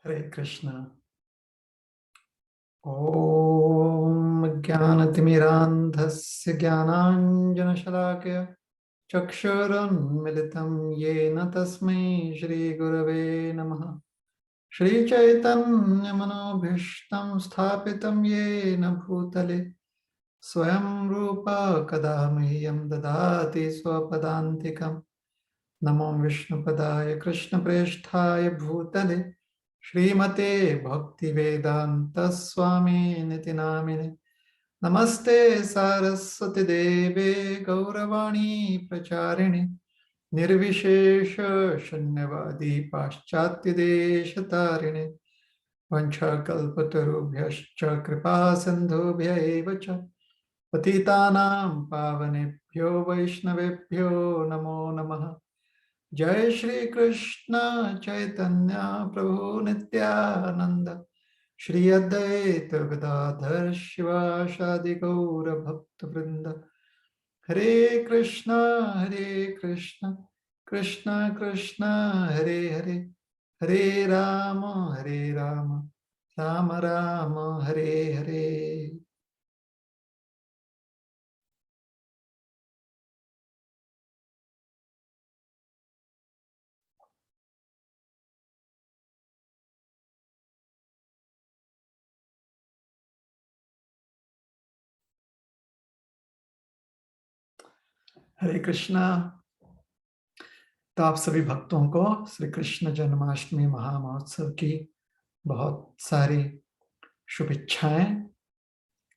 हरे कृष्णा। ओम ज्ञानतिमिरान्धस्य ज्ञानाञ्जनशलाकया चक्षुरुन्मिलितं येन तस्मै श्रीगुरवे नमः। श्रीचैतन्यमनोभीष्टं स्थापितं येन भूतले स्वयं रूपा कदा मह्यं ददाति स्वपदान्तिकम्। नमो विष्णुपदाय कृष्णप्रेष्ठाय भूतले श्रीमते भक्तिवेदांत स्वामी निति नामिने। नमस्ते सारस्वती देवे गौरवाणी प्रचारिणे निर्विशेष शून्यवादी पाश्चात्य देश तारिणे वंशकल्पतरुभ्यश्च कृपा सिन्धुभ्य एव च पतितानां पावनेभ्यो वैष्णवेभ्यो नमो नमः। जय श्री कृष्ण चैतन्य प्रभु नित्यानंद श्री अद्वैत गदाधर शिवासादि गौर भक्त वृंद। हरे कृष्ण कृष्ण कृष्ण हरे हरे, हरे राम राम राम हरे हरे। हरे कृष्णा। तो आप सभी भक्तों को श्री कृष्ण जन्माष्टमी महामहोत्सव की बहुत सारी शुभेच्छाएं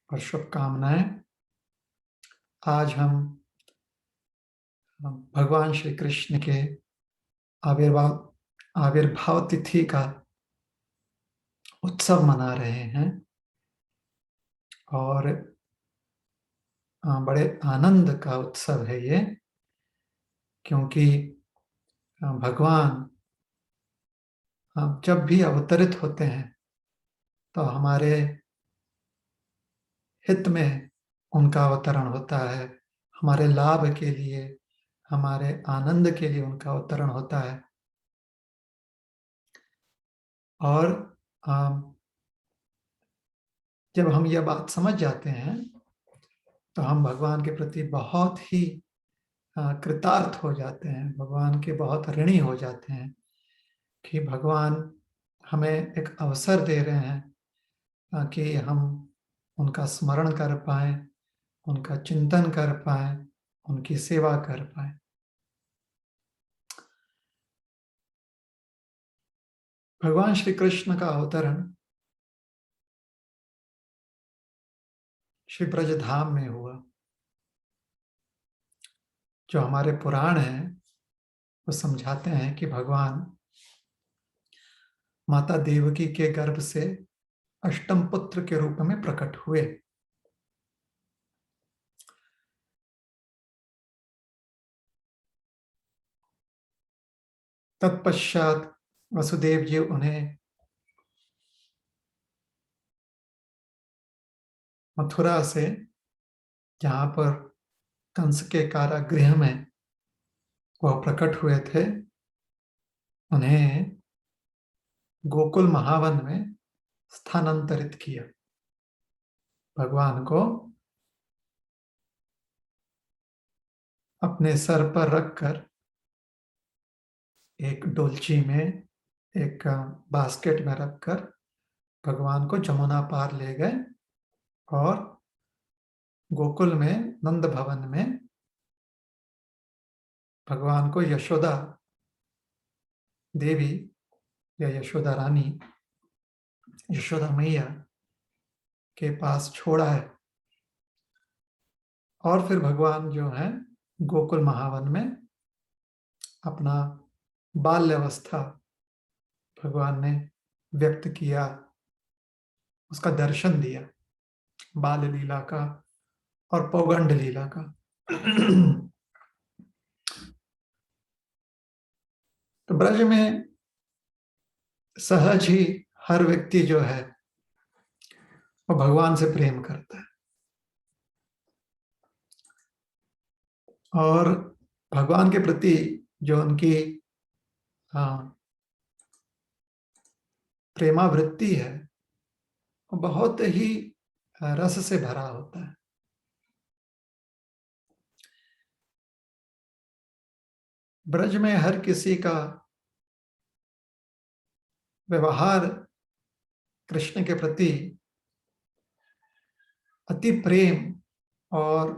और शुभकामनाएं। आज हम भगवान श्री कृष्ण के आविर्भाव आविर्भाव तिथि का उत्सव मना रहे हैं और बड़े आनंद का उत्सव है ये, क्योंकि भगवान जब भी अवतरित होते हैं तो हमारे हित में उनका अवतरण होता है, हमारे लाभ के लिए, हमारे आनंद के लिए उनका अवतरण होता है। और जब हम यह बात समझ जाते हैं तो हम भगवान के प्रति बहुत ही कृतार्थ हो जाते हैं, भगवान के बहुत ऋणी हो जाते हैं कि भगवान हमें एक अवसर दे रहे हैं कि हम उनका स्मरण कर पाए, उनका चिंतन कर पाए, उनकी सेवा कर पाए। भगवान श्री कृष्ण का अवतरण श्री ब्रजधाम में हुआ। जो हमारे पुराण हैं वो समझाते हैं कि भगवान माता देवकी के गर्भ से अष्टम पुत्र के रूप में प्रकट हुए। तत्पश्चात वसुदेव जी उन्हें मथुरा से, जहां पर कंस के कारागृह में वह प्रकट हुए थे, उन्हें गोकुल महावन में स्थानांतरित किया। भगवान को अपने सर पर रखकर एक डोलची में, एक बास्केट में रखकर भगवान को जमुना पार ले गए और गोकुल में नंद भवन में भगवान को यशोदा देवी या यशोदा रानी, यशोदा मैया के पास छोड़ा है। और फिर भगवान जो है गोकुल महावन में अपना बाल्यावस्था भगवान ने व्यक्त किया, उसका दर्शन दिया, बाल लीला का और पौगंड लीला का। तो ब्रज में सहज ही हर व्यक्ति जो है वो भगवान से प्रेम करता है और भगवान के प्रति जो उनकी प्रेमावृत्ति है वो बहुत ही रस से भरा होता है। ब्रज में हर किसी का व्यवहार कृष्ण के प्रति अति प्रेम और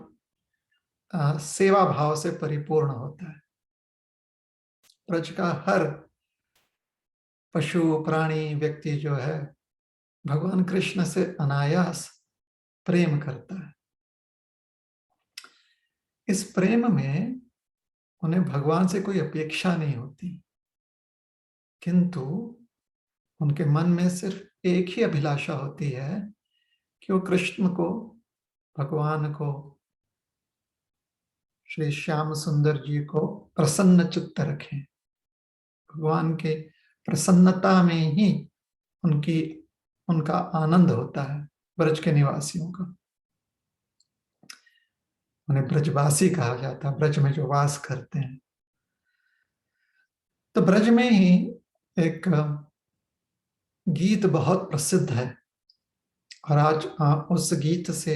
सेवा भाव से परिपूर्ण होता है। ब्रज का हर पशु प्राणी व्यक्ति जो है भगवान कृष्ण से अनायास प्रेम करता है। इस प्रेम में उन्हें भगवान से कोई अपेक्षा नहीं होती, किंतु उनके मन में सिर्फ एक ही अभिलाषा होती है कि वो कृष्ण को, भगवान को, श्री श्याम सुंदर जी को प्रसन्न चित्त रखें। भगवान के प्रसन्नता में ही उनकी उनका आनंद होता है। ब्रज के निवासियों का, उन्हें ब्रजवासी कहा जाता है, ब्रज में जो वास करते हैं। तो ब्रज में ही एक गीत बहुत प्रसिद्ध है और आज उस गीत से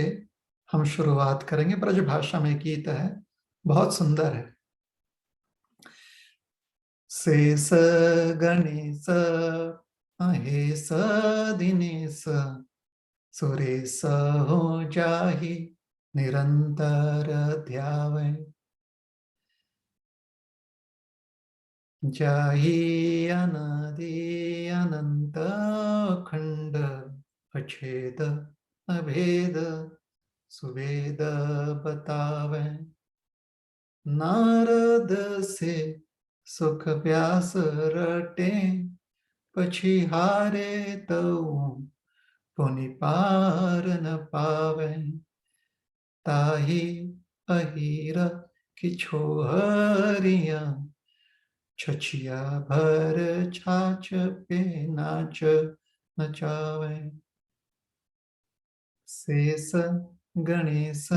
हम शुरुआत करेंगे। ब्रज भाषा में गीत है, बहुत सुंदर है। शेष गणेश महेश दिनेश सुरेश हो जाहि निरंतर ध्यावै। जाहि अनादि अनंत खंड अछेद अभेद सुवेद बतावे। नारद से सुख व्यास रटे पछी हारे तऊ पुनि पार न पावे। ताहि अहीर कि छोहरिया छछिया भर छाछ पे नाच नचावे। शेष गणेश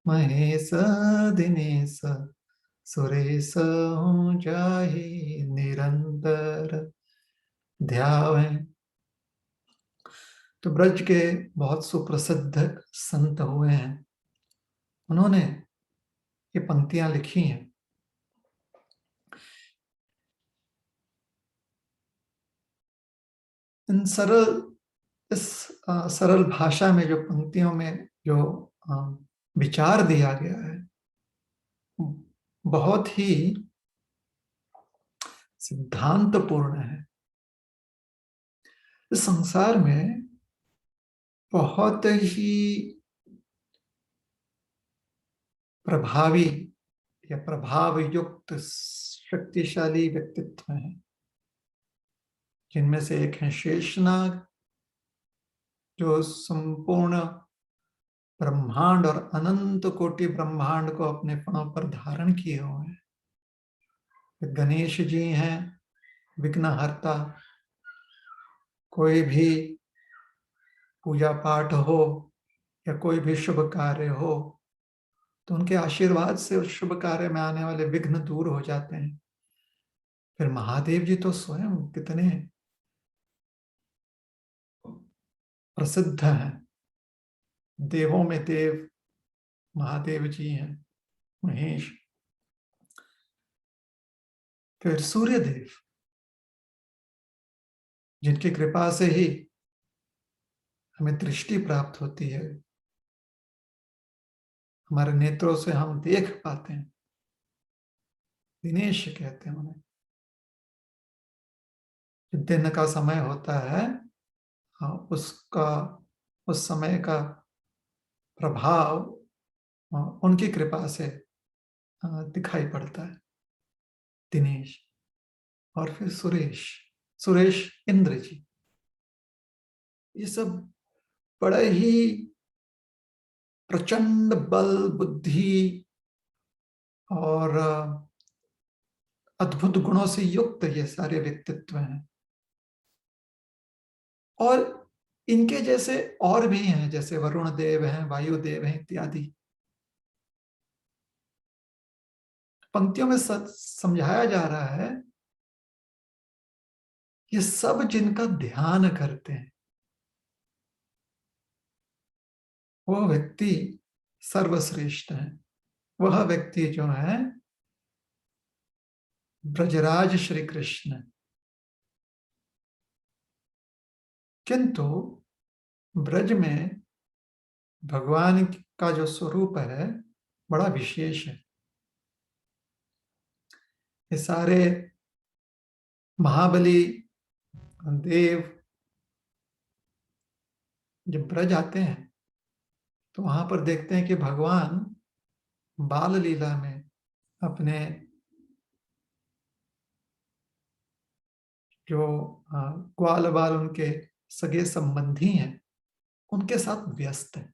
महेश दिनेश सुरेश हूँ जाहि निरंतर ध्यावे। तो ब्रज के बहुत सुप्रसिद्ध संत हुए हैं, उन्होंने ये पंक्तियां लिखी हैं। इन इस सरल भाषा में जो पंक्तियों में जो विचार दिया गया है बहुत ही सिद्धांतपूर्ण है। इस संसार में बहुत ही प्रभावी या प्रभाव युक्त शक्तिशाली व्यक्तित्व हैं, जिनमें से एक है शेषनाग, जो संपूर्ण ब्रह्मांड और अनंत कोटि ब्रह्मांड को अपने फणों पर धारण किए हुए हैं। गणेश जी हैं विघ्नहर्ता। कोई भी पूजा पाठ हो या कोई भी शुभ कार्य हो तो उनके आशीर्वाद से उस शुभ कार्य में आने वाले विघ्न दूर हो जाते हैं। फिर महादेव जी तो स्वयं कितने प्रसिद्ध हैं, देवों में देव महादेव जी हैं, महेश। फिर सूर्य देव, जिनकी कृपा से ही हमें दृष्टि प्राप्त होती है, हमारे नेत्रों से हम देख पाते हैं। दिनेश कहते हैं उन्हें। दिन का समय होता है, उसका उस समय का प्रभाव उनकी कृपा से दिखाई पड़ता है, दिनेश। और फिर सुरेश, सुरेश इंद्र जी। ये सब बड़े ही प्रचंड बल बुद्धि और अद्भुत गुणों से युक्त ये सारे व्यक्तित्व हैं। और इनके जैसे और भी हैं, जैसे वरुण देव हैं, वायु देव हैं इत्यादि। पंक्तियों में समझाया जा रहा है ये सब जिनका ध्यान करते हैं वो व्यक्ति सर्वश्रेष्ठ है। वह व्यक्ति जो है ब्रजराज श्री कृष्ण। किंतु ब्रज में भगवान का जो स्वरूप है बड़ा विशेष है। ये सारे महाबली देव जब ब्रज आते हैं तो वहां पर देखते हैं कि भगवान बाल लीला में अपने जो ग्वाल बाल उनके सगे संबंधी हैं उनके साथ व्यस्त है।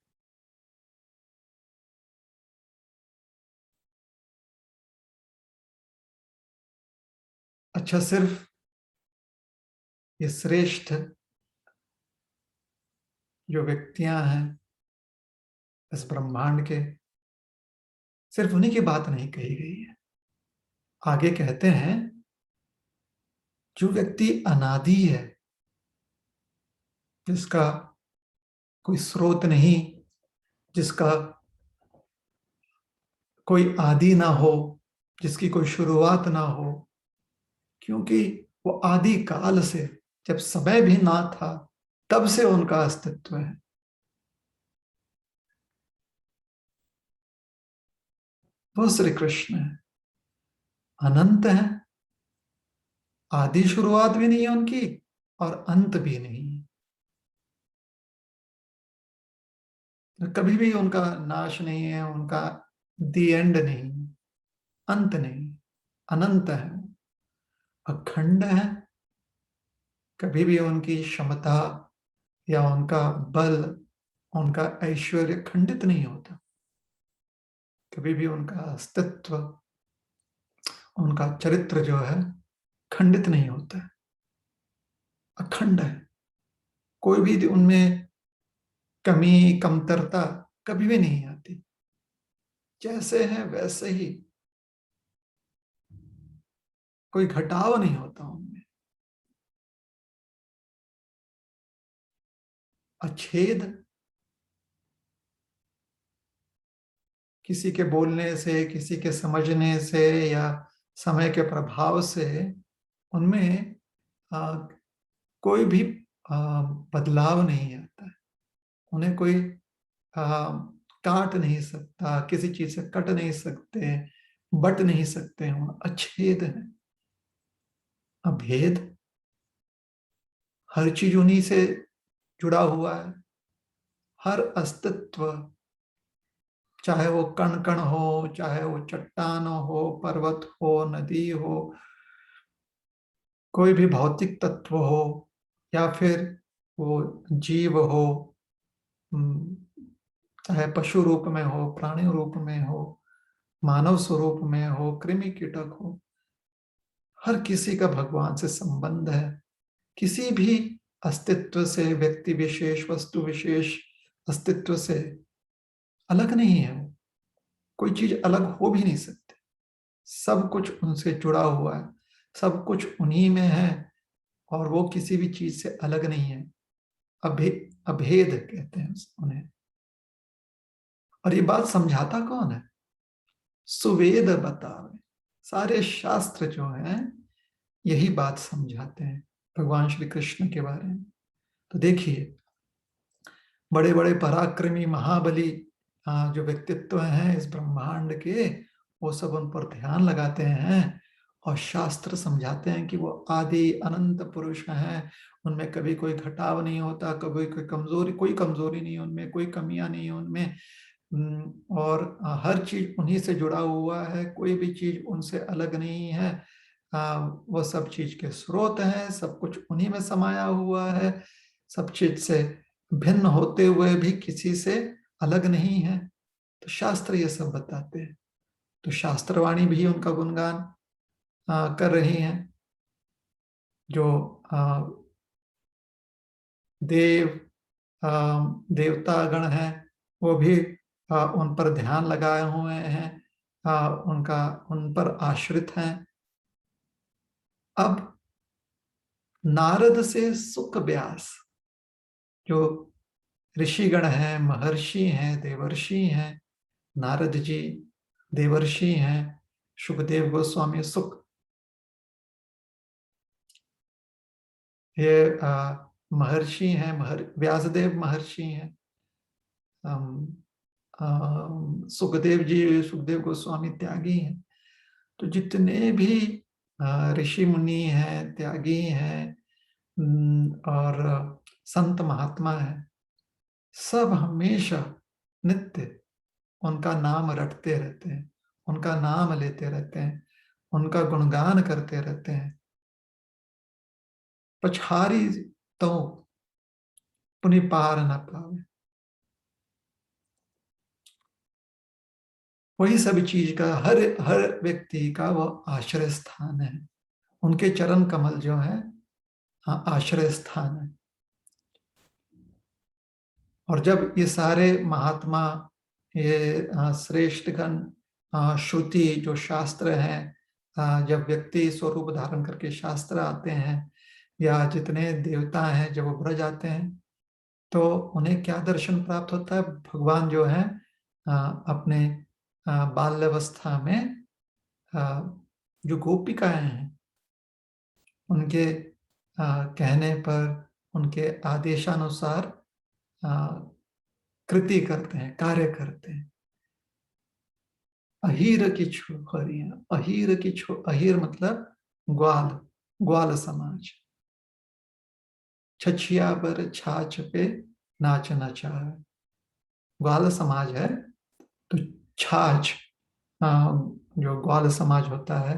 अच्छा, सिर्फ ये श्रेष्ठ जो व्यक्तियां हैं इस ब्रह्मांड के, सिर्फ उन्हीं की बात नहीं कही गई है। आगे कहते हैं जो व्यक्ति अनादि है, जिसका कोई स्रोत नहीं, जिसका कोई आदि ना हो, जिसकी कोई शुरुआत ना हो, क्योंकि वो आदि काल से, जब समय भी ना था तब से उनका अस्तित्व है। वो श्री कृष्ण है, अनंत है। आदि शुरुआत भी नहीं है उनकी और अंत भी नहीं है। कभी भी उनका नाश नहीं है, उनका दी एंड नहीं, अंत नहीं, अनंत है, अखंड है। कभी भी उनकी क्षमता या उनका बल, उनका ऐश्वर्य खंडित नहीं होता। कभी भी उनका अस्तित्व, उनका चरित्र जो है खंडित नहीं होता है, अखंड है। कोई भी उनमें कमी कमतरता कभी भी नहीं आती, जैसे है वैसे ही, कोई घटाव नहीं होता उनमें। अछेद, किसी के बोलने से, किसी के समझने से या समय के प्रभाव से उनमें आ, कोई भी बदलाव नहीं आता है। उन्हें कोई आ, काट नहीं सकता, किसी चीज से कट नहीं सकते, बट नहीं सकते हैं। अछेद है, अभेद, हर चीज उन्हीं से जुड़ा हुआ है। हर अस्तित्व, चाहे वो कण कण हो, चाहे वो चट्टान हो, पर्वत हो, नदी हो, कोई भी भौतिक तत्व हो, या फिर वो जीव हो, हम्म, चाहे पशु रूप में हो, प्राणी रूप में हो, मानव स्वरूप में हो, कृमि कीटक हो, हर किसी का भगवान से संबंध है। किसी भी अस्तित्व से, व्यक्ति विशेष, वस्तु विशेष अस्तित्व से अलग नहीं है वो। कोई चीज अलग हो भी नहीं सकती, सब कुछ उनसे जुड़ा हुआ है, सब कुछ उन्हीं में है, और वो किसी भी चीज से अलग नहीं है। अभेद कहते हैं उन्हें। और ये बात समझाता कौन है? सुवेद बतावे। सारे शास्त्र जो हैं यही बात समझाते हैं भगवान श्री कृष्ण के बारे में। तो देखिए, बड़े बड़े पराक्रमी महाबली जो व्यक्तित्व हैं इस ब्रह्मांड के, वो सब उन पर ध्यान लगाते हैं और शास्त्र समझाते हैं कि वो आदि अनंत पुरुष हैं। उनमें कभी कोई घटाव नहीं होता, कभी कोई कमजोरी नहीं, उनमें कोई कमियां नहीं है उनमें। और हर चीज उन्हीं से जुड़ा हुआ है, कोई भी चीज उनसे अलग नहीं है। वो सब चीज के स्रोत हैं, सब कुछ उन्हीं में समाया हुआ है, सब चीज से भिन्न होते हुए भी किसी से अलग नहीं है। तो शास्त्र ये सब बताते हैं। तो शास्त्रवाणी भी उनका गुणगान कर रही हैं। जो देव देवता गण हैं वो भी उन पर ध्यान लगाए हुए हैं, उनका उन पर आश्रित हैं। अब नारद से सुक व्यास, जो ऋषिगण हैं, महर्षि हैं, देवर्षि हैं। नारद जी देवर्षि हैं, सुखदेव गोस्वामी सुक, ये महर्षि हैं, व्यासदेव महर्षि हैं। सुखदेव जी, सुखदेव गोस्वामी त्यागी हैं। तो जितने भी ऋषि मुनि हैं, त्यागी हैं, और संत महात्मा हैं, सब हमेशा नित्य उनका नाम रटते रहते हैं, उनका नाम लेते रहते हैं, उनका गुणगान करते रहते हैं। पछारी तो पुनि पार न पावे, वही सब चीज का, हर हर व्यक्ति का वो आश्रय स्थान है। उनके चरण कमल जो है, हाँ, आश्रय स्थान है। और जब ये सारे महात्मा, ये श्रेष्ठ गण, श्रुति जो शास्त्र हैं, जब व्यक्ति स्वरूप धारण करके शास्त्र आते हैं, या जितने देवता हैं जब वो ब्रज आते हैं, तो उन्हें क्या दर्शन प्राप्त होता है? भगवान जो है अपने बाल्यावस्था में जो गोपिकाएं हैं, उनके कहने पर, उनके आदेशानुसार कृति करते हैं, कार्य करते हैं। अहीर की छोकरियां, अहीर मतलब ग्वाल, ग्वाल समाज। छछिया बर छाछ पे नाच नचावे, ग्वाल समाज है। तो छाछ, जो ग्वाल समाज होता है,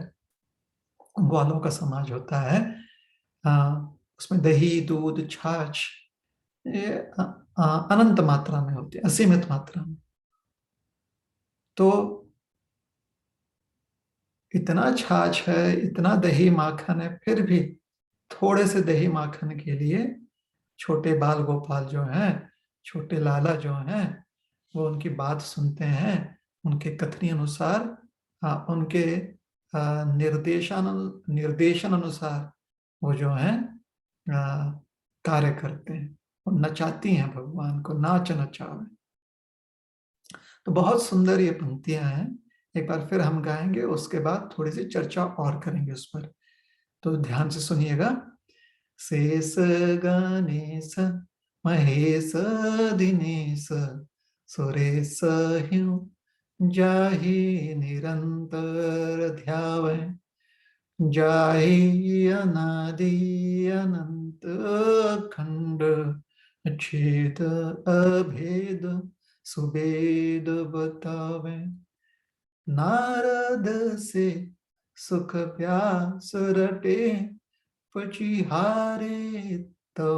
ग्वालों का समाज होता है, उसमें दही दूध छाछ, ये अनंत मात्रा में होती है, असीमित मात्रा में। तो इतना छाछ है, इतना दही माखन है, फिर भी थोड़े से दही माखन के लिए छोटे बाल गोपाल जो हैं, छोटे लाला जो हैं, वो उनकी बात सुनते हैं, उनके कथनी अनुसार, उनके निर्देशन निर्देशन अनुसार वो जो है कार्य करते हैं और नचाती हैं भगवान को, नाच नचावे। तो बहुत सुंदर ये पंक्तियां हैं। एक बार फिर हम गाएंगे, उसके बाद थोड़ी सी चर्चा और करेंगे उस पर। तो ध्यान से सुनिएगा। शेष गणेश महेश दिनेश सुरेश ह्यू जाहि निरंतर ध्यावे, जाहि अनादि अनंत खंड छेद अभेद सुबेद बतावे। नारद से सुख व्यास रटे, पचिहारे तो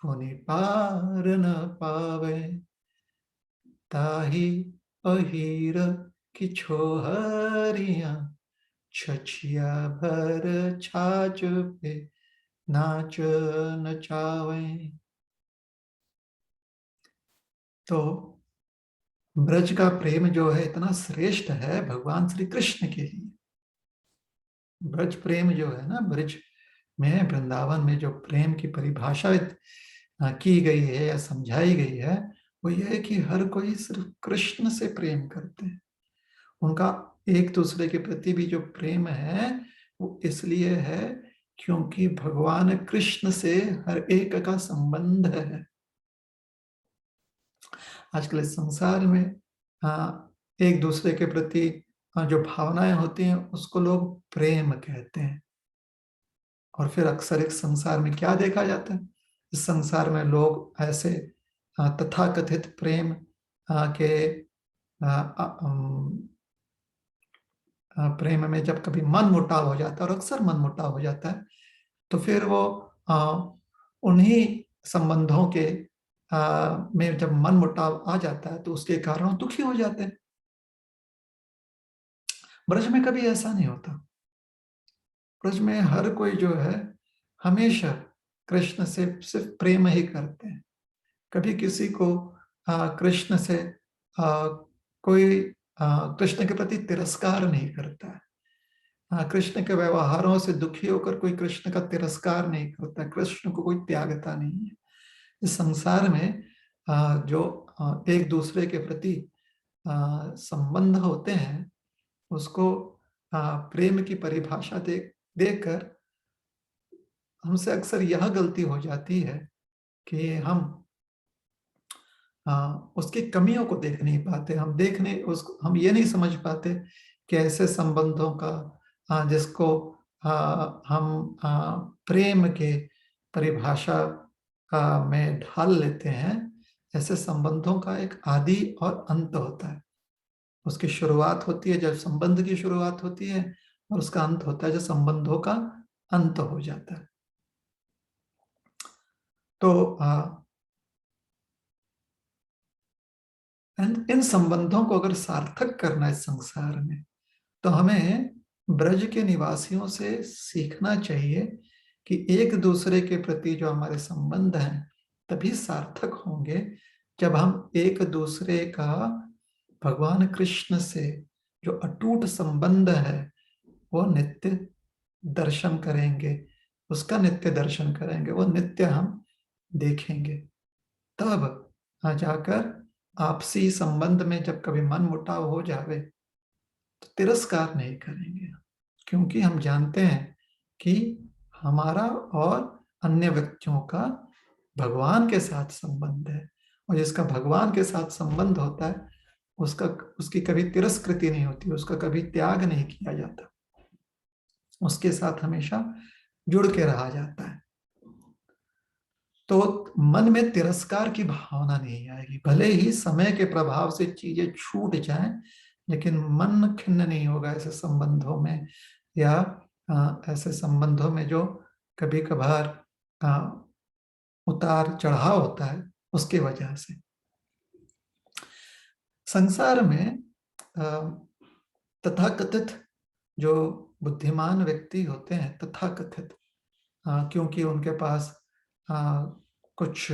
पुनि पार न पावे। ताहि अहीर की छोहरिया, छछिया भर छाछ पे नाच नचावे। तो ब्रज का प्रेम जो है इतना श्रेष्ठ है भगवान श्री कृष्ण के लिए। ब्रज प्रेम जो है ना, ब्रज में, वृंदावन में जो प्रेम की परिभाषा की गई है या समझाई गई है, वो ये है कि हर कोई सिर्फ कृष्ण से प्रेम करते हैं। उनका एक दूसरे के प्रति भी जो प्रेम है, वो इसलिए है क्योंकि भगवान कृष्ण से हर एक का संबंध है। आजकल इस संसार में एक दूसरे के प्रति जो भावनाएं होती हैं, उसको लोग प्रेम कहते हैं। और फिर अक्सर एक संसार में क्या देखा जाता है? इस संसार में लोग ऐसे तथाकथित प्रेम के प्रेम में जब कभी मन मुटाव हो जाता है, और अक्सर मन मुटाव हो जाता है, तो फिर वो उन्हीं संबंधों के में जब मन मुटाव आ जाता है, तो उसके कारण दुखी हो जाते हैं। ब्रज में कभी ऐसा नहीं होता। ब्रज में हर कोई जो है हमेशा कृष्ण से सिर्फ प्रेम ही करते हैं। कभी किसी को कृष्ण से कोई कृष्ण के प्रति तिरस्कार नहीं करता है। कृष्ण के व्यवहारों से दुखी होकर कोई कृष्ण का तिरस्कार नहीं करता, कृष्ण को कोई त्यागता नहीं है। इस संसार में जो एक दूसरे के प्रति संबंध होते हैं, उसको प्रेम की परिभाषा देकर हमसे अक्सर यह गलती हो जाती है कि हम उसकी कमियों को देख नहीं पाते। हम ये नहीं समझ पाते कि ऐसे संबंधों का जिसको हम प्रेम के परिभाषा में ढाल लेते हैं, ऐसे संबंधों का एक आदि और अंत होता है। उसकी शुरुआत होती है जब संबंध की शुरुआत होती है, और उसका अंत होता है जब संबंधों का अंत हो जाता है। तो इन संबंधों को अगर सार्थक करना है संसार में, तो हमें ब्रज के निवासियों से सीखना चाहिए कि एक दूसरे के प्रति जो हमारे संबंध हैं तभी सार्थक होंगे जब हम एक दूसरे का भगवान कृष्ण से जो अटूट संबंध है वो नित्य दर्शन करेंगे, उसका नित्य दर्शन करेंगे, वो नित्य हम देखेंगे। तब जाकर आपसी संबंध में जब कभी मन मुटाव हो जावे तो तिरस्कार नहीं करेंगे, क्योंकि हम जानते हैं कि हमारा और अन्य व्यक्तियों का भगवान के साथ संबंध है, और जिसका भगवान के साथ संबंध होता है उसकी कभी तिरस्कृति नहीं होती, उसका कभी त्याग नहीं किया जाता, उसके साथ हमेशा जुड़ के रहा जाता है। तो मन में तिरस्कार की भावना नहीं आएगी। भले ही समय के प्रभाव से चीजें छूट जाएं, लेकिन मन खिन्न नहीं होगा ऐसे संबंधों में, या ऐसे संबंधों में जो कभी कभार उतार चढ़ाव होता है उसके वजह से। संसार में तथाकथित जो बुद्धिमान व्यक्ति होते हैं, तथाकथित, क्योंकि उनके पास कुछ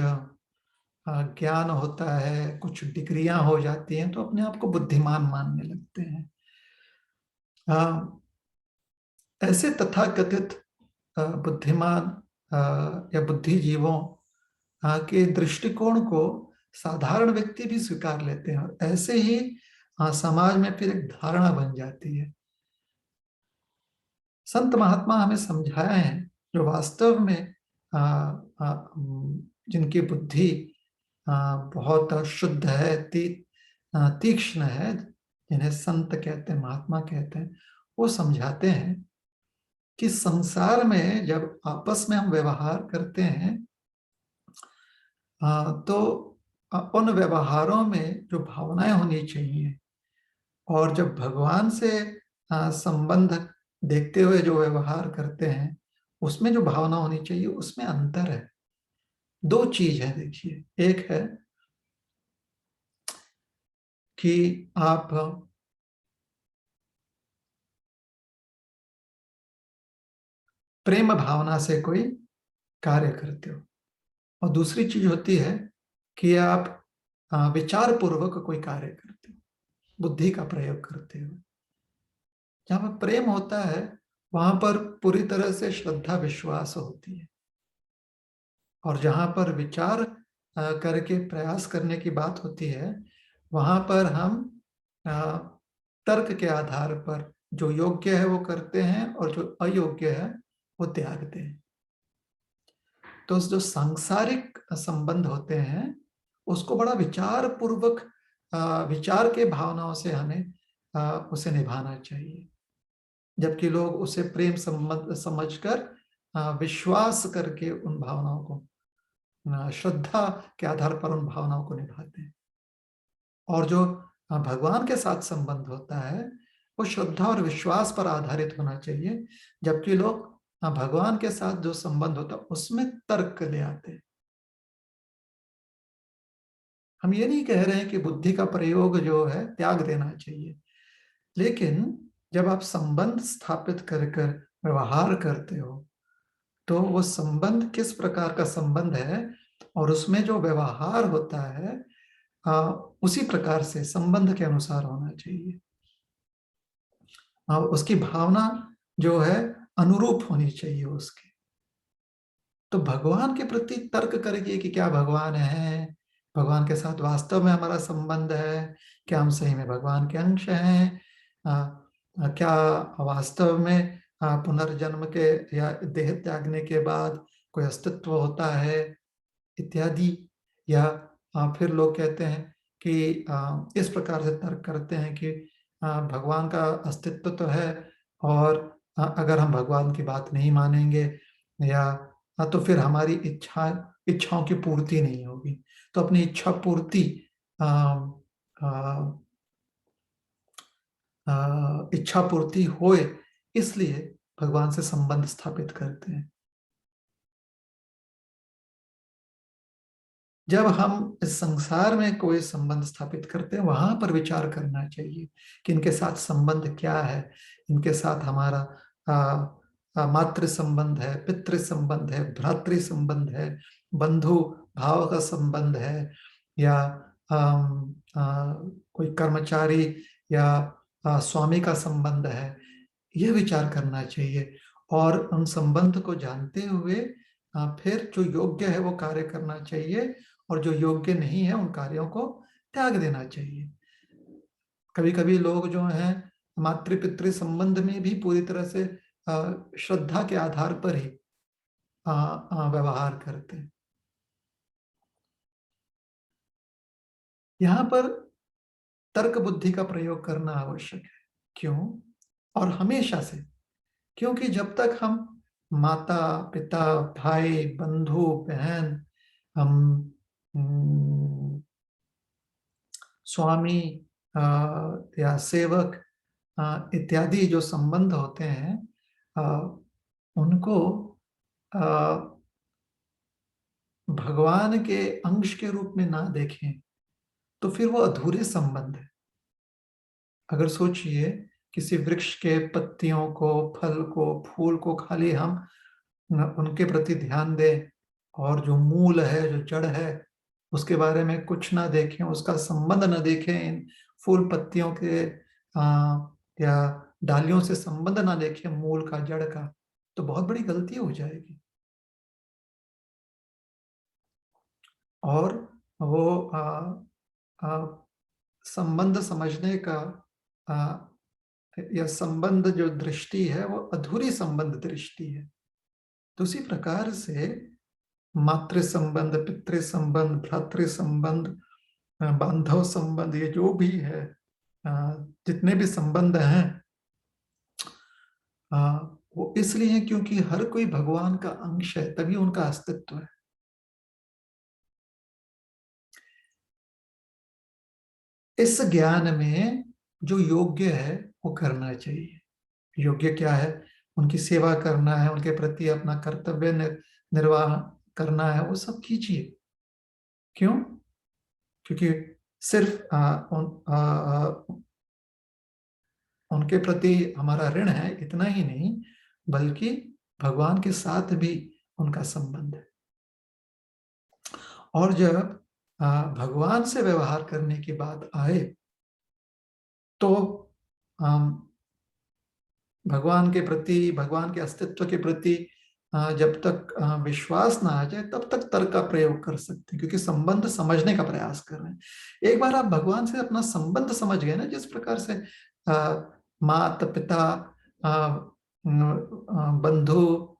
ज्ञान होता है, कुछ डिग्रियां हो जाती हैं, तो अपने आप को बुद्धिमान मानने लगते हैं। ऐसे तथाकथित बुद्धिमान या बुद्धिजीवों के दृष्टिकोण को साधारण व्यक्ति भी स्वीकार लेते हैं, और ऐसे ही समाज में फिर एक धारणा बन जाती है। संत महात्मा हमें समझाए हैं जो वास्तव में जिनकी बुद्धि बहुत शुद्ध है, तीक्ष्ण है, जिन्हें संत कहते हैं, महात्मा कहते हैं, वो समझाते हैं कि संसार में जब आपस में हम व्यवहार करते हैं तो उन व्यवहारों में जो भावनाएं होनी चाहिए, और जब भगवान से संबंध देखते हुए जो व्यवहार करते हैं उसमें जो भावना होनी चाहिए, उसमें अंतर है। दो चीज है, देखिए, एक है कि आप प्रेम भावना से कोई कार्य करते हो, और दूसरी चीज होती है कि आप विचार पूर्वक कोई कार्य करते हो, बुद्धि का प्रयोग करते हो। जहां पर प्रेम होता है वहां पर पूरी तरह से श्रद्धा विश्वास होती है, और जहां पर विचार करके प्रयास करने की बात होती है वहां पर हम तर्क के आधार पर जो योग्य है वो करते हैं, और जो अयोग्य है वो त्यागते हैं। तो जो सांसारिक संबंध होते हैं उसको बड़ा विचार पूर्वक, विचार के भावनाओं से हमें उसे निभाना चाहिए, जबकि लोग उसे प्रेम संबंध समझकर विश्वास करके उन भावनाओं को, श्रद्धा के आधार पर उन भावनाओं को निभाते हैं। और जो भगवान के साथ संबंध होता है वो श्रद्धा और विश्वास पर आधारित होना चाहिए, जबकि लोग भगवान के साथ जो संबंध होता है उसमें तर्क ले आते हैं। हम ये नहीं कह रहे हैं कि बुद्धि का प्रयोग जो है त्याग देना चाहिए, लेकिन जब आप संबंध स्थापित कर कर व्यवहार करते हो तो वो संबंध किस प्रकार का संबंध है, और उसमें जो व्यवहार होता है उसी प्रकार से संबंध के अनुसार होना चाहिए। उसकी भावना जो है अनुरूप होनी चाहिए उसके। तो भगवान के प्रति तर्क करिए कि क्या भगवान है, भगवान के साथ वास्तव में हमारा संबंध है, क्या हम सही में भगवान के अंश हैं, क्या वास्तव में पुनर्जन्म के या देह त्यागने के बाद कोई अस्तित्व होता है इत्यादि। या फिर लोग कहते हैं कि इस प्रकार से तर्क करते हैं कि भगवान का अस्तित्व तो है, और अगर हम भगवान की बात नहीं मानेंगे या तो फिर हमारी इच्छाओं की पूर्ति नहीं होगी। तो अपनी इच्छा पूर्ति अ, अ, इच्छा पूर्ति होए इसलिए भगवान से संबंध स्थापित करते हैं। जब हम इस संसार में कोई संबंध स्थापित करते हैं वहां पर विचार करना चाहिए कि इनके साथ संबंध क्या है। इनके साथ हमारा मातृ संबंध है, पितृ संबंध है, भ्रातृ संबंध है, बंधु भाव का संबंध है, या कोई कर्मचारी या स्वामी का संबंध है। यह विचार करना चाहिए और उन संबंध को जानते हुए फिर जो योग्य है वो कार्य करना चाहिए, और जो योग्य नहीं है उन कार्यों को त्याग देना चाहिए। कभी कभी लोग जो हैं मातृ पितृ संबंध में भी पूरी तरह से श्रद्धा के आधार पर ही व्यवहार करते हैं। यहाँ पर तर्क बुद्धि का प्रयोग करना आवश्यक है। क्यों? और हमेशा से। क्योंकि जब तक हम माता पिता भाई बंधु बहन, हम स्वामी अ, या सेवक इत्यादि जो संबंध होते हैं अ, उनको अ, भगवान के अंश के रूप में ना देखें तो फिर वो अधूरे संबंध है। अगर सोचिए किसी वृक्ष के पत्तियों को, फल को, फूल को खाली हम उनके प्रति ध्यान दें और जो मूल है, जो जड़ है, उसके बारे में कुछ ना देखें, उसका संबंध ना देखें, इन फूल पत्तियों के या डालियों से संबंध ना देखें मूल का, जड़ का, तो बहुत बड़ी गलती हो जाएगी। और वो आ, संबंध समझने का आ, या संबंध जो दृष्टि है वो अधूरी संबंध दृष्टि है। तो उसी प्रकार से मातृ संबंध, पितृ संबंध, भ्रातृ संबंध, बांधव संबंध, ये जो भी है, जितने भी संबंध हैं, वो इसलिए है क्योंकि हर कोई भगवान का अंश है, तभी उनका अस्तित्व है। इस ज्ञान में जो योग्य है वो करना चाहिए। योग्य क्या है? उनकी सेवा करना है, उनके प्रति अपना कर्तव्य निर्वाह करना है, वो सब कीजिए। क्यों? क्योंकि सिर्फ उनके प्रति हमारा ऋण है इतना ही नहीं, बल्कि भगवान के साथ भी उनका संबंध है। और जब भगवान से व्यवहार करने की बात आए तो भगवान के प्रति, भगवान के अस्तित्व के प्रति जब तक विश्वास ना आ जाए तब तक तर्क का प्रयोग कर सकते हैं, क्योंकि संबंध समझने का प्रयास कर रहे हैं। एक बार आप भगवान से अपना संबंध समझ गए ना, जिस प्रकार से माता पिता, बंधु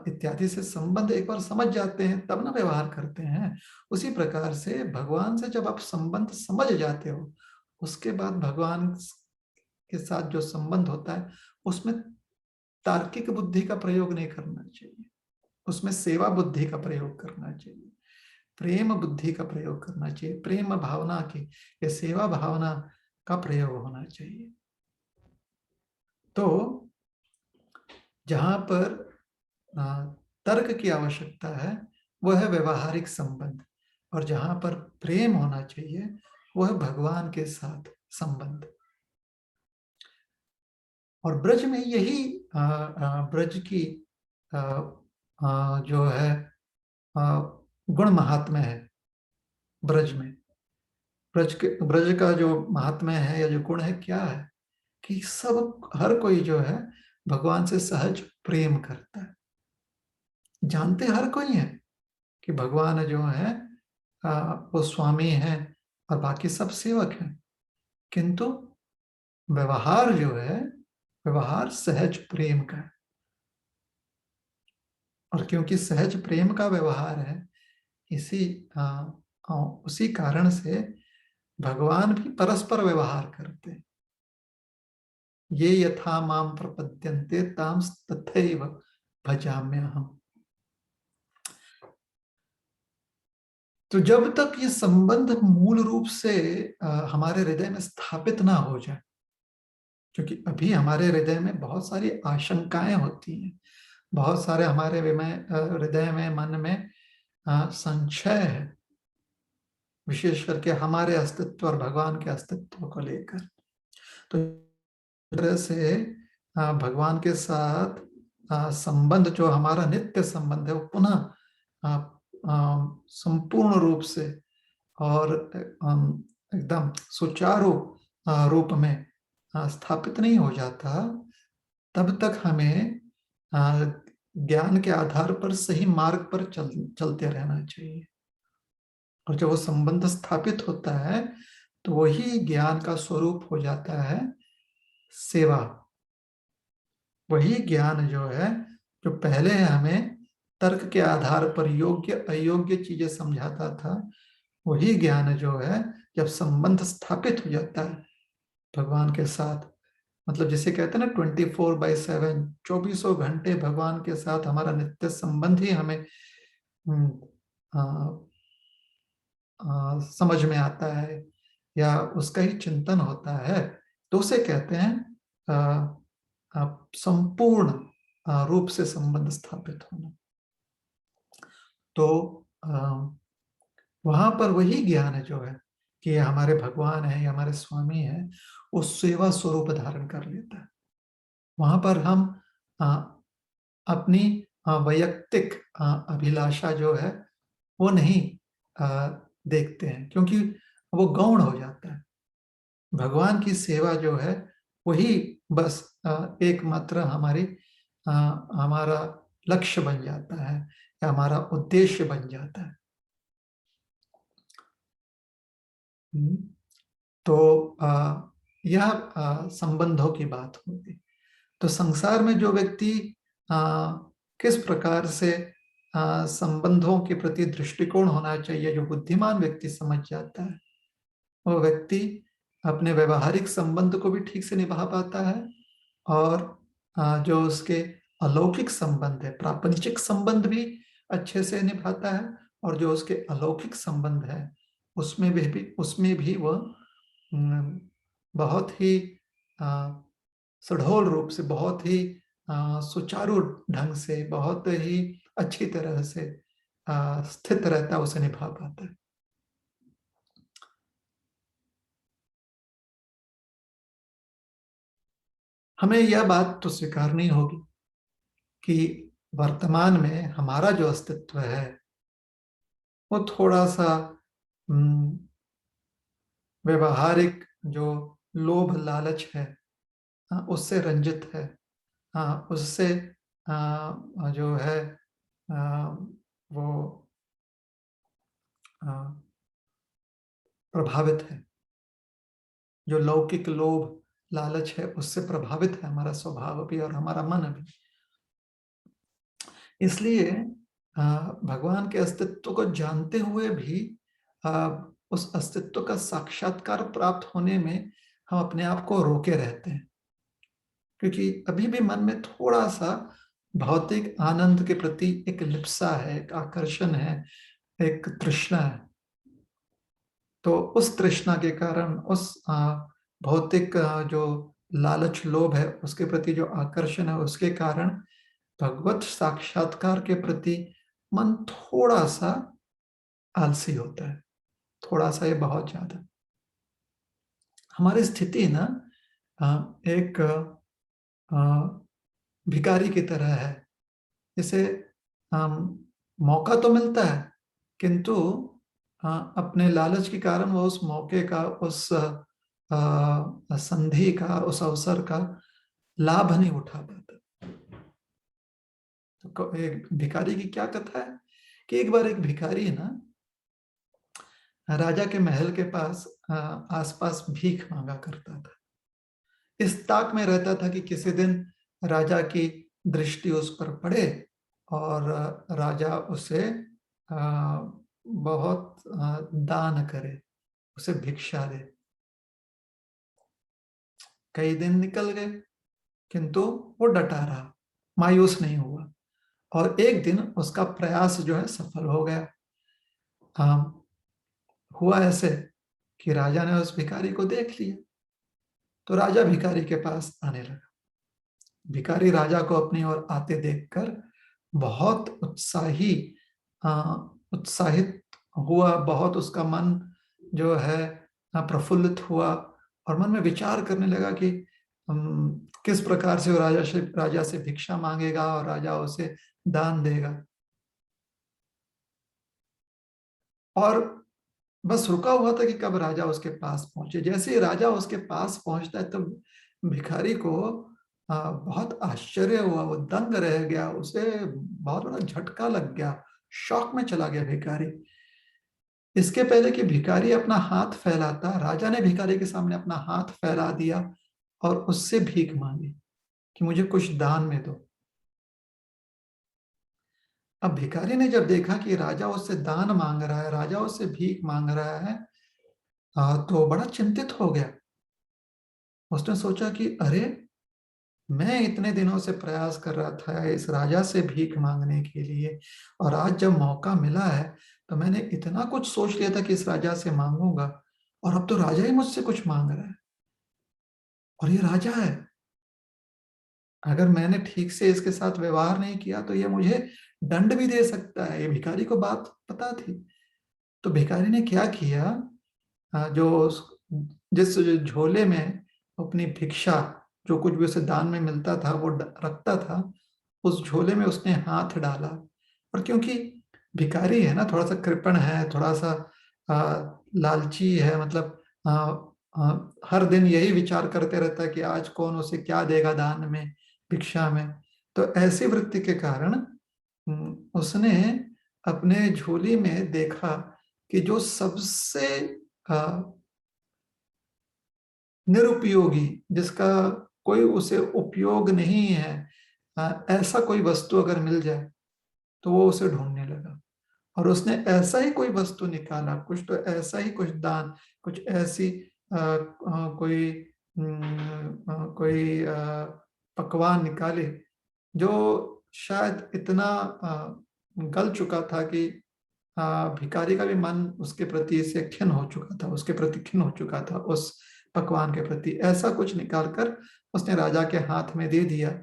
इत्यादि से संबंध एक बार समझ जाते हैं तब ना व्यवहार करते हैं। उसी प्रकार से भगवान से जब आप संबंध समझ जाते हो, उसके बाद भगवान के साथ जो संबंध होता है उसमें तार्किक बुद्धि का प्रयोग नहीं करना चाहिए, उसमें सेवा बुद्धि का प्रयोग करना चाहिए, प्रेम बुद्धि का प्रयोग करना चाहिए, प्रेम भावना की या सेवा भावना का प्रयोग होना चाहिए। तो जहां पर तर्क की आवश्यकता है वह है व्यवहारिक संबंध, और जहां पर प्रेम होना चाहिए वह है भगवान के साथ संबंध। और ब्रज में यही ब्रज की जो है गुण महात्म्य है। ब्रज में ब्रज का जो महात्म्य है या जो गुण है क्या है कि सब, हर कोई जो है भगवान से सहज प्रेम करता है। जानते हर कोई है कि भगवान जो है वो स्वामी है और बाकी सब सेवक हैं, किंतु व्यवहार जो है, व्यवहार सहज प्रेम का है। और क्योंकि सहज प्रेम का व्यवहार है, इसी उसी कारण से भगवान भी परस्पर व्यवहार करते हैं। ये यथा माम प्रपद्यन्ते ताम तथैव भजाम्यहम्। तो जब तक ये संबंध मूल रूप से हमारे हृदय में स्थापित ना हो जाए, क्योंकि अभी हमारे हृदय में बहुत सारी आशंकाएं होती हैं, बहुत सारे हमारे हृदय में, मन में संशय है, विशेष करके हमारे अस्तित्व और भगवान के अस्तित्व को लेकर। तो तरह से भगवान के साथ संबंध जो हमारा नित्य संबंध है, वो पुनः संपूर्ण रूप से और एकदम सुचारू रूप में स्थापित नहीं हो जाता, तब तक हमें ज्ञान के आधार पर सही मार्ग पर चलते रहना चाहिए। और जब वो संबंध स्थापित होता है तो वही ज्ञान का स्वरूप हो जाता है सेवा। वही ज्ञान जो है, जो पहले हमें तर्क के आधार पर योग्य अयोग्य चीजें समझाता था, वही ज्ञान जो है जब संबंध स्थापित हो जाता है भगवान के साथ, मतलब जिसे कहते हैं ना 24/7, 24 घंटे भगवान के साथ हमारा नित्य संबंध ही हमें समझ में आता है या उसका ही चिंतन होता है, तो उसे कहते हैं संपूर्ण रूप से संबंध स्थापित होना। तो वहां पर वही ज्ञान जो है कि हमारे भगवान है या हमारे स्वामी है, वो सेवा स्वरूप धारण कर लेता है। वहां पर हम अपनी वैयक्तिक अभिलाषा जो है वो नहीं देखते हैं, क्योंकि वो गौण हो जाता है। भगवान की सेवा जो है वही बस एकमात्र हमारा लक्ष्य बन जाता है या हमारा उद्देश्य बन जाता है। तो यह संबंधों की बात होगी। तो संसार में जो व्यक्ति किस प्रकार से संबंधों के प्रति दृष्टिकोण होना चाहिए, जो बुद्धिमान व्यक्ति समझ जाता है, वो व्यक्ति अपने व्यवहारिक संबंध को भी ठीक से निभा पाता है, और जो उसके अलौकिक संबंध है, प्रापंचिक संबंध भी अच्छे से निभाता है, और जो उसके अलौकिक संबंध है उसमें भी वह बहुत ही सुडौल रूप से, बहुत ही सुचारू ढंग से, बहुत ही अच्छी तरह से स्थित रहता है, उसे निभा पाता है। हमें यह बात तो स्वीकारनी होगी कि वर्तमान में हमारा जो अस्तित्व है वो थोड़ा सा व्यवहारिक जो लोभ लालच है उससे रंजित है, उससे जो है वो प्रभावित है। जो लौकिक लोभ लालच है उससे प्रभावित है हमारा स्वभाव भी और हमारा मन भी। इसलिए भगवान के अस्तित्व को जानते हुए भी उस अस्तित्व का साक्षात्कार प्राप्त होने में हम अपने आप को रोके रहते हैं, क्योंकि अभी भी मन में थोड़ा सा भौतिक आनंद के प्रति एक लिप्सा है, एक आकर्षण है, एक तृष्णा है। तो उस तृष्णा के कारण, उस भौतिक जो लालच लोभ है उसके प्रति जो आकर्षण है, उसके कारण भगवत साक्षात्कार के प्रति मन थोड़ा सा आलसी होता है, थोड़ा सा, ये बहुत ज्यादा। हमारी स्थिति ना एक भिखारी की तरह है। जैसे मौका तो मिलता है, किंतु अपने लालच के कारण वो उस मौके का, उस संधि का, उस अवसर का लाभ नहीं उठा पाता। तो एक भिखारी की क्या कथा है कि एक बार एक भिखारी ना राजा के महल के पास आसपास भीख मांगा करता था। इस ताक में रहता था कि किसी दिन राजा की दृष्टि उस पर पड़े और राजा उसे बहुत दान करे, उसे भिक्षा दे। कई दिन निकल गए किंतु वो डटा रहा, मायूस नहीं हुआ। और एक दिन उसका प्रयास जो है सफल हो गया। हुआ ऐसे कि राजा ने उस भिखारी को देख लिया, तो राजा भिखारी के पास आने लगा। भिखारी राजा को अपनी ओर आते देखकर बहुत उत्साहित हुआ, बहुत उसका मन जो है प्रफुल्लित हुआ और मन में विचार करने लगा कि किस प्रकार से वो राजा से भिक्षा मांगेगा और राजा उसे दान देगा। और बस रुका हुआ था कि कब राजा उसके पास पहुंचे। जैसे ही राजा उसके पास पहुंचता है तब भिखारी को बहुत आश्चर्य हुआ, वो दंग रह गया, उसे बहुत बड़ा झटका लग गया, शॉक में चला गया भिखारी। इसके पहले कि भिखारी अपना हाथ फैलाता, राजा ने भिखारी के सामने अपना हाथ फैला दिया और उससे भीख मांगी कि मुझे कुछ दान में दो। अब भिखारी ने जब देखा कि राजा उससे दान मांग रहा है, राजा उससे भीख मांग रहा है, तो बड़ा चिंतित हो गया। उसने सोचा कि अरे, मैं इतने दिनों से प्रयास कर रहा था इस राजा से भीख मांगने के लिए, और आज जब मौका मिला है तो मैंने इतना कुछ सोच लिया था कि इस राजा से मांगूंगा, और अब तो राजा ही मुझसे कुछ मांग रहा है। और ये राजा है, अगर मैंने ठीक से इसके साथ व्यवहार नहीं किया तो ये मुझे दंड भी दे सकता है। ये भिखारी को बात पता थी। तो भिखारी ने क्या किया, जिस झोले में अपनी भिक्षा, जो कुछ भी उसे दान में मिलता था वो रखता था, उस झोले में उसने हाथ डाला। और क्योंकि भिखारी है ना, थोड़ा सा कृपण है, थोड़ा सा लालची है, मतलब हर दिन यही विचार करते रहता है कि आज कौन उसे क्या देगा दान में, भिक्षा में। तो ऐसी वृत्ति के कारण उसने अपने झोली में देखा कि जो सबसे निरुपयोगी, जिसका कोई उसे उपयोग नहीं है, ऐसा कोई वस्तु अगर मिल जाए तो वो उसे ढूंढने लगा। और उसने ऐसा ही कोई वस्तु निकाला, कुछ तो ऐसा ही कुछ दान, कुछ ऐसी कोई पकवान निकाले जो शायद इतना गल चुका था कि भिखारी का भी मन उसके प्रति से खिन्न हो चुका था, उसके प्रति खिन्न हो चुका था उस पकवान के प्रति। ऐसा कुछ निकालकर उसने राजा के हाथ में दे दिया।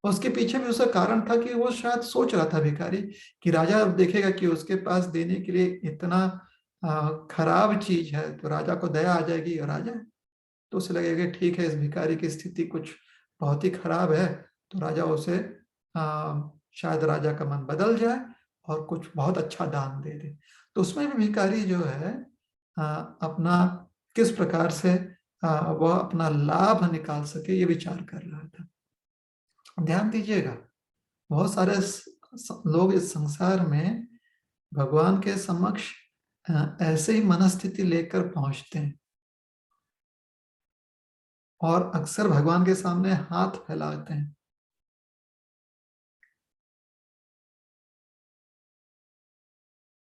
उसके पीछे भी उसका कारण था कि वो शायद सोच रहा था भिखारी कि राजा अब देखेगा कि उसके पास देने के लिए इतना खराब चीज है तो राजा को दया आ जाएगी, और राजा तो उसे लगेगा ठीक है, इस भिखारी की स्थिति कुछ बहुत ही खराब है, तो राजा उसे शायद राजा का मन बदल जाए और कुछ बहुत अच्छा दान दे दे। तो उसमें भी भिखारी जो है अपना किस प्रकार से वह अपना लाभ निकाल सके ये विचार कर रहा था। ध्यान दीजिएगा, बहुत सारे लोग इस संसार में भगवान के समक्ष ऐसे ही मनस्थिति लेकर पहुंचते हैं और अक्सर भगवान के सामने हाथ फैलाते हैं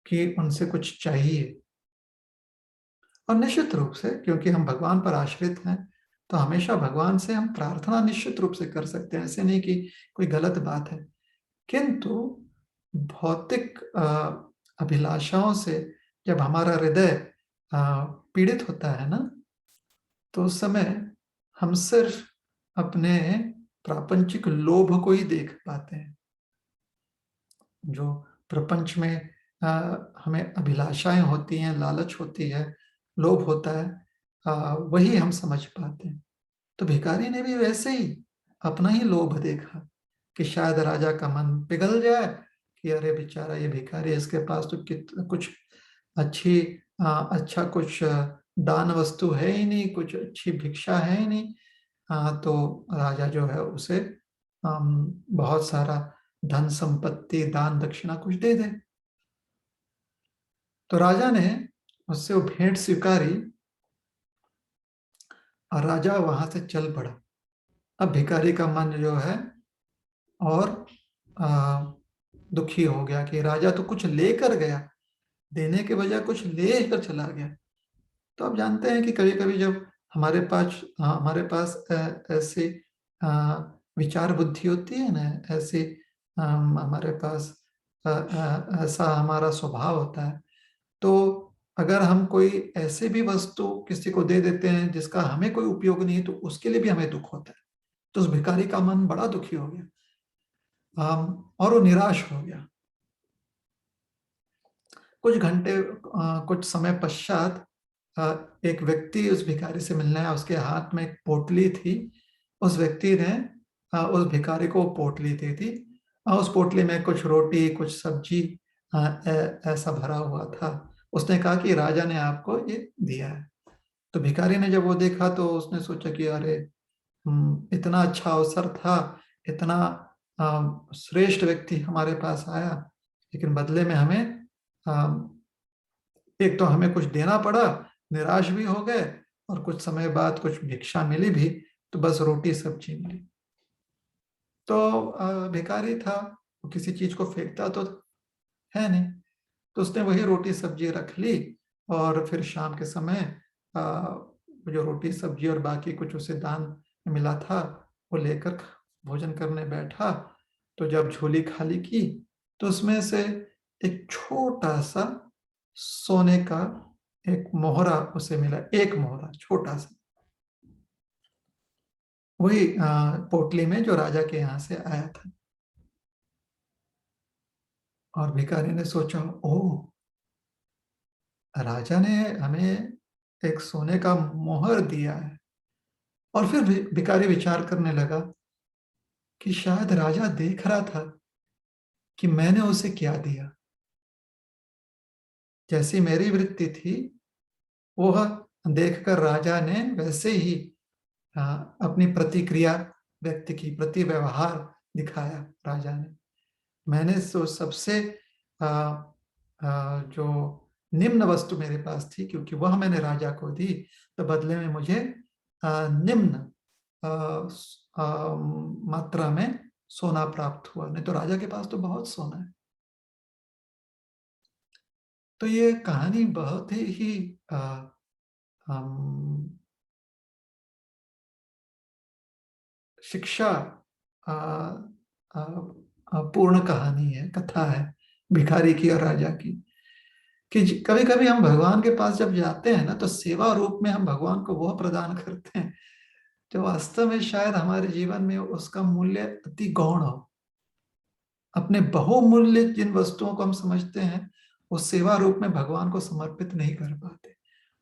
कि उनसे कुछ चाहिए। और निश्चित रूप से क्योंकि हम भगवान पर आश्रित हैं तो हमेशा भगवान से हम प्रार्थना निश्चित रूप से कर सकते हैं, ऐसे नहीं कि कोई गलत बात है। किंतु भौतिक अभिलाषाओं से जब हमारा हृदय पीड़ित होता है ना, तो उस समय हम सिर्फ अपने प्रापंचिक लोभ को ही देख पाते हैं। जो प्रपंच में हमें अभिलाषाएं होती हैं, लालच होती है, लोभ होता है, वही हम समझ पाते हैं। तो भिखारी ने भी वैसे ही अपना ही लोभ देखा कि शायद राजा का मन पिघल जाए कि अरे बेचारा ये भिखारी, इसके पास तो कुछ अच्छी अच्छा कुछ दान वस्तु है ही नहीं, कुछ अच्छी भिक्षा है ही नहीं। तो राजा जो है उसे बहुत सारा धन संपत्ति दान दक्षिणा कुछ दे दे। तो राजा ने उससे वो भेंट स्वीकारी और राजा वहां से चल पड़ा। अब भिखारी का मन जो है और दुखी हो गया कि राजा तो कुछ लेकर गया, देने के बजाय कुछ लेकर चला गया। तो आप जानते हैं कि कभी कभी जब हमारे पास ऐसी विचार बुद्धि होती है ना, ऐसी हमारे पास ऐसा हमारा स्वभाव होता है, तो अगर हम कोई ऐसे भी वस्तु किसी को दे देते हैं जिसका हमें कोई उपयोग नहीं है, तो उसके लिए भी हमें दुख होता है। तो उस भिखारी का मन बड़ा दुखी हो गया, और वो निराश हो गया। कुछ समय पश्चात एक व्यक्ति उस भिखारी से मिलने आया। उसके हाथ में एक पोटली थी। उस व्यक्ति ने उस भिखारी को पोटली दी थी। उस पोटली में कुछ रोटी कुछ सब्जी ऐसा भरा हुआ था। उसने कहा कि राजा ने आपको ये दिया है। तो भिखारी ने जब वो देखा तो उसने सोचा कि अरे, इतना अच्छा अवसर था, इतना श्रेष्ठ व्यक्ति हमारे पास आया, लेकिन बदले में हमें एक तो हमें कुछ देना पड़ा, निराश भी हो गए, और कुछ समय बाद कुछ भिक्षा मिली भी तो बस रोटी सब्जी मिली। तो भिखारी था, वो किसी चीज को फेंकता तो है नहीं, तो उसने वही रोटी सब्जी रख ली। और फिर शाम के समय जो रोटी सब्जी और बाकी कुछ उसे दान में मिला था वो लेकर भोजन करने बैठा। तो जब झोली खाली की तो उसमें से एक छोटा सा सोने का एक मोहरा उसे मिला, एक मोहरा छोटा सा, वही पोटली में जो राजा के यहाँ से आया था। और भिखारी ने सोचा, ओह, राजा ने हमें एक सोने का मोहर दिया है। और फिर भिखारी विचार करने लगा कि शायद राजा देख रहा था कि मैंने उसे क्या दिया। जैसी मेरी वृत्ति थी वह देखकर राजा ने वैसे ही अपनी प्रतिक्रिया व्यक्त की, प्रति व्यवहार दिखाया राजा ने। मैंने तो सबसे जो निम्न वस्तु मेरे पास थी, क्योंकि वह मैंने राजा को दी, तो बदले में मुझे निम्न मात्रा में सोना प्राप्त हुआ। नहीं तो राजा के पास तो बहुत सोना है। तो ये कहानी बहुत ही शिक्षा आ, आ, पूर्ण कहानी है, कथा है भिखारी की और राजा की। कि कभी कभी हम भगवान के पास जब जाते हैं ना, तो सेवा रूप में हम भगवान को वह प्रदान करते हैं जो वास्तव में शायद हमारे जीवन में उसका मूल्य अति गौण हो। अपने बहुमूल्य जिन वस्तुओं को हम समझते हैं, वो सेवा रूप में भगवान को समर्पित नहीं कर पाते,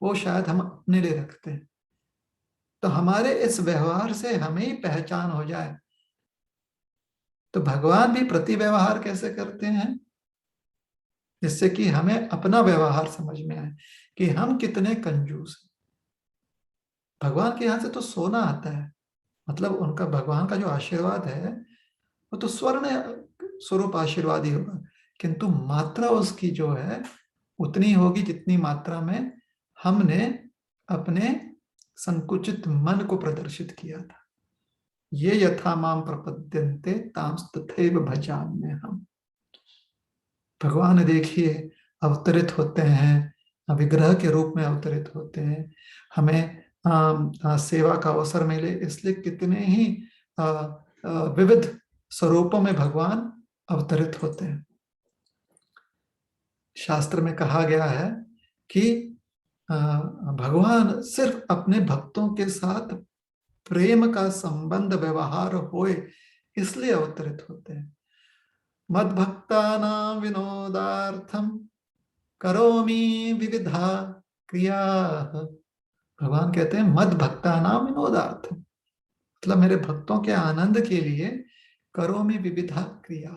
वो शायद हम अपने लिए रखते हैं। तो हमारे इस व्यवहार से हमें ही पहचान हो जाए, तो भगवान भी प्रति व्यवहार कैसे करते हैं, जिससे कि हमें अपना व्यवहार समझ में आए कि हम कितने कंजूस हैं। भगवान के यहाँ से तो सोना आता है, मतलब उनका, भगवान का जो आशीर्वाद है वो तो स्वर्ण स्वरूप आशीर्वाद ही होगा, किंतु मात्रा उसकी जो है उतनी होगी जितनी मात्रा में हमने अपने संकुचित मन को प्रदर्शित किया था। ये यथा माम प्रपद्यन्ते तांस तथैव भजाम्य हम। भगवान देखिए अवतरित होते हैं, विग्रह के रूप में अवतरित होते हैं, हमें सेवा का अवसर मिले, इसलिए कितने ही विविध स्वरूपों में भगवान अवतरित होते हैं। शास्त्र में कहा गया है कि भगवान सिर्फ अपने भक्तों के साथ प्रेम का संबंध व्यवहार होए इसलिए अवतरित होते हैं। मद्भक्तानां विनोदार्थम करोमि विविधा क्रिया। भगवान कहते हैं मद भक्ता नाम विनोदार्थ, मतलब मेरे भक्तों के आनंद के लिए करोमि विविधा क्रिया,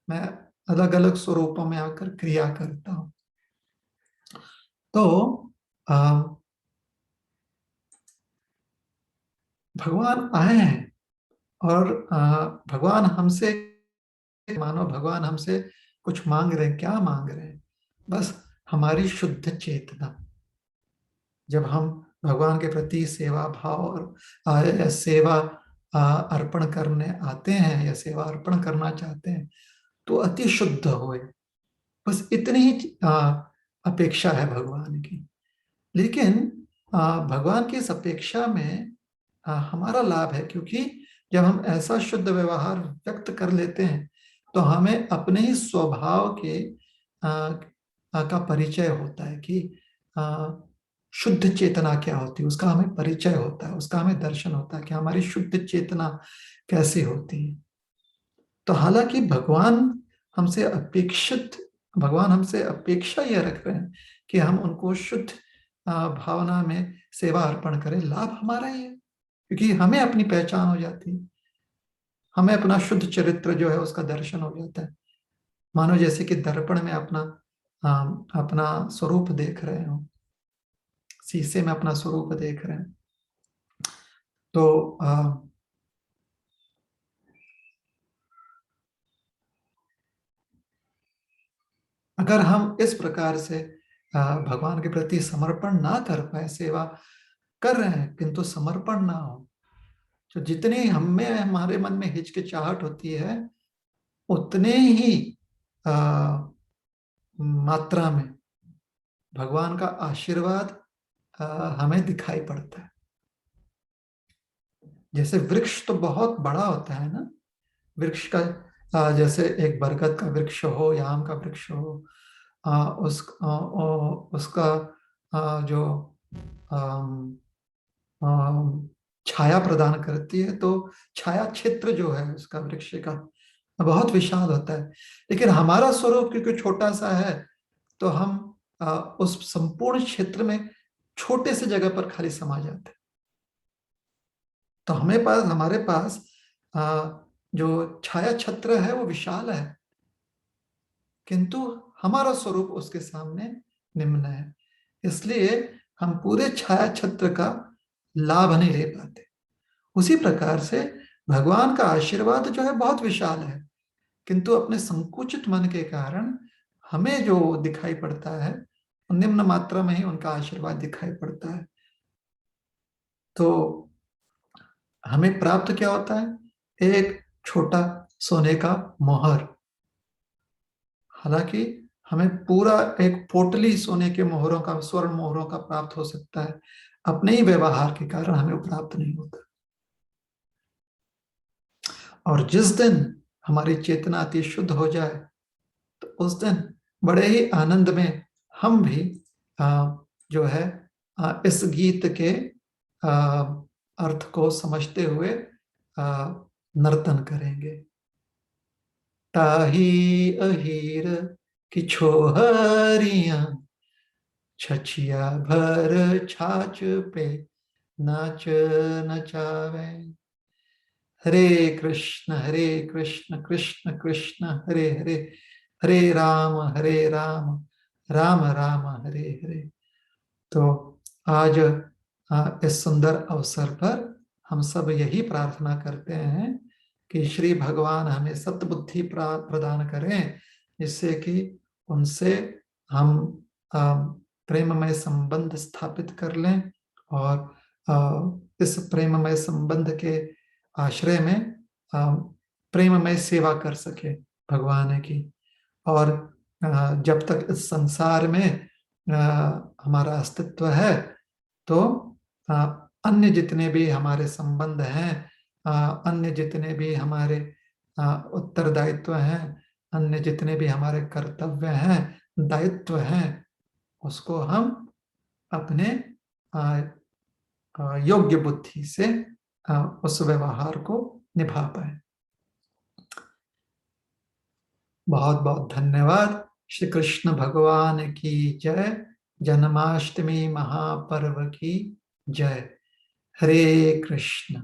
मैं अलग अलग स्वरूपों में आकर क्रिया करता हूं। तो भगवान आए हैं और भगवान हमसे मानो भगवान हमसे कुछ मांग रहे हैं। क्या मांग रहे हैं? बस हमारी शुद्ध चेतना। जब हम भगवान के प्रति सेवा भाव और सेवा अर्पण करने आते हैं या सेवा अर्पण करना चाहते हैं तो अति शुद्ध होए, बस इतनी ही अपेक्षा है भगवान की। लेकिन भगवान की इस अपेक्षा में हमारा लाभ है, क्योंकि जब हम ऐसा शुद्ध व्यवहार व्यक्त कर लेते हैं तो हमें अपने ही स्वभाव के का परिचय होता है कि शुद्ध चेतना क्या होती है, उसका हमें परिचय होता है, उसका हमें दर्शन होता है कि हमारी शुद्ध चेतना कैसी होती है। तो हालांकि भगवान हमसे अपेक्षा यह रख रहे हैं कि हम उनको शुद्ध भावना में सेवा अर्पण करें। लाभ हमारा ही है, क्योंकि हमें अपनी पहचान हो जाती है, हमें अपना शुद्ध चरित्र जो है उसका दर्शन हो जाता है। मानो जैसे कि दर्पण में अपना स्वरूप देख रहे हो, शीशे में अपना स्वरूप देख रहे हैं। तो अगर हम इस प्रकार से भगवान के प्रति समर्पण ना कर पाए, सेवा कर रहे हैं किंतु समर्पण ना हो, तो जितनी हमें हमारे मन में हिचकिचाहट होती है उतने ही मात्रा में भगवान का आशीर्वाद हमें दिखाई पड़ता है। जैसे वृक्ष तो बहुत बड़ा होता है ना, वृक्ष का जैसे एक बरगद का वृक्ष हो या आम का वृक्ष हो, उसका जो छाया प्रदान करती है, तो छाया क्षेत्र जो है उसका वृक्ष का बहुत विशाल होता है। लेकिन हमारा स्वरूप क्योंकि छोटा सा है तो हम उस संपूर्ण क्षेत्र में छोटे से जगह पर खाली समा जाते हैं। तो हमारे पास जो छाया छत्र है वो विशाल है, किंतु हमारा स्वरूप उसके सामने निम्न है, इसलिए हम पूरे छाया छत्र का लाभ नहीं ले पाते। उसी प्रकार से भगवान का आशीर्वाद जो है बहुत विशाल है, किंतु अपने संकुचित मन के कारण हमें जो दिखाई पड़ता है निम्न मात्रा में ही उनका आशीर्वाद दिखाई पड़ता है। तो हमें प्राप्त क्या होता है? एक छोटा सोने का मोहर। हालांकि हमें पूरा एक पोटली सोने के मोहरों का, स्वर्ण मोहरों का प्राप्त हो सकता है, अपने ही व्यवहार के कारण हमें वो प्राप्त नहीं होता। और जिस दिन हमारी चेतना अति शुद्ध हो जाए तो उस दिन बड़े ही आनंद में हम भी जो है इस गीत के अर्थ को समझते हुए नर्तन करेंगे। ताही अहीर की छोहरियां छछिया भर छाछ पे नाच नचावे। हरे कृष्ण कृष्ण कृष्ण हरे हरे, हरे राम राम राम हरे हरे। तो आज इस सुंदर अवसर पर हम सब यही प्रार्थना करते हैं कि श्री भगवान हमें सद्बुद्धि प्रदान करें, जिससे कि उनसे हम प्रेममय संबंध स्थापित कर लें और इस प्रेममय संबंध के आश्रय में प्रेममय सेवा कर सके भगवान की। और जब तक इस संसार में हमारा अस्तित्व है तो अन्य जितने भी हमारे संबंध हैं, अन्य जितने भी हमारे उत्तरदायित्व हैं, अन्य जितने भी हमारे कर्तव्य हैं, दायित्व हैं, उसको हम अपने योग्य बुद्धि से उस व्यवहार को निभा पाए। बहुत बहुत धन्यवाद। श्री कृष्ण भगवान की जय। जन्माष्टमी महापर्व की जय। हरे कृष्ण।